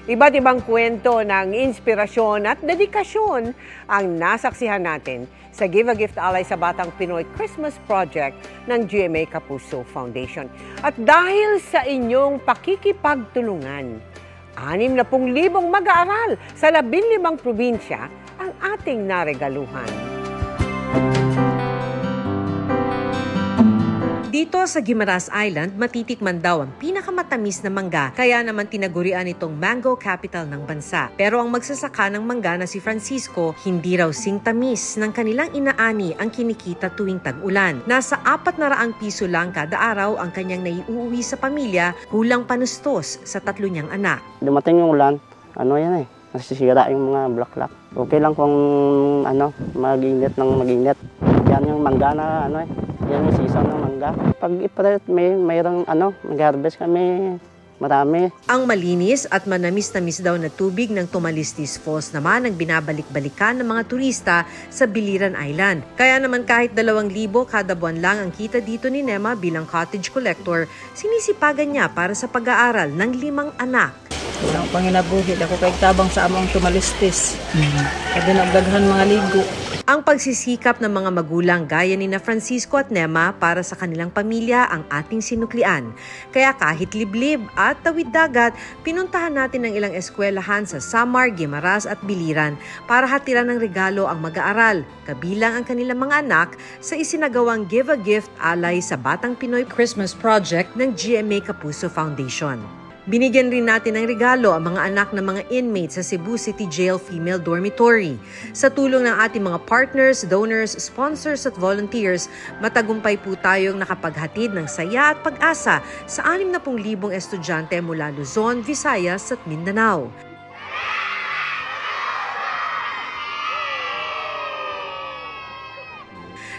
Iba't ibang kwento ng inspirasyon at dedikasyon ang nasaksihan natin sa Give a Gift Alay sa Batang Pinoy Christmas Project ng GMA Kapuso Foundation. At dahil sa inyong pakikipagtulungan, 60,000 mag-aaral sa 15 probinsya ang ating naregaluhan. Dito sa Guimaras Island, matitikman daw ang pinakamatamis na mangga, kaya naman tinagurian itong Mango Capital ng bansa. Pero ang magsasaka ng mangga na si Francisco, hindi raw sing tamis ng kanilang inaani ang kinikita tuwing tag-ulan. Nasa 400 piso lang kada araw ang kanyang naiuuwi sa pamilya, kulang panustos sa 3 niyang anak. Dumating yung ulan, nasisira yung mga bulaklak. Okay lang kung mag-init ng mag-init. Yan yung mangga na yan yung season ng mangga. Pag mayroong mag-harvest kami, marami. Ang malinis at manamis-namis daw na tubig ng Tumalistis Falls naman ang binabalik-balikan ng mga turista sa Biliran Island. Kaya naman kahit 2,000 kada buwan lang ang kita dito ni Nema bilang cottage collector, sinisipagan niya para sa pag-aaral ng 5 anak. Walang panginabuhi ako kay tabang sa among Tumalistis. Kada nagdaghan mga ligo. Ang pagsisikap ng mga magulang gaya ni na Francisco at Nema para sa kanilang pamilya ang ating sinuklian. Kaya kahit liblib at tawid dagat, pinuntahan natin ang ilang eskwelahan sa Samar, Guimaras at Biliran para hatiran ng regalo ang mag-aaral, kabilang ang kanilang mga anak sa isinagawang Give a Gift Alay sa Batang Pinoy Christmas Project ng GMA Kapuso Foundation. Binigyan rin natin ng regalo ang mga anak ng mga inmates sa Cebu City Jail Female Dormitory. Sa tulong ng ating mga partners, donors, sponsors at volunteers, matagumpay po tayong nakapaghatid ng saya at pag-asa sa 60,000 estudyante mula Luzon, Visayas at Mindanao.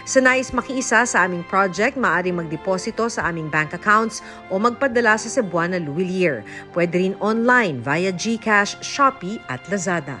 Sa nais makiisa sa aming project, maaaring magdeposito sa aming bank accounts o magpadala sa Cebuana Luwilier. Pwede rin online via GCash, Shopee at Lazada.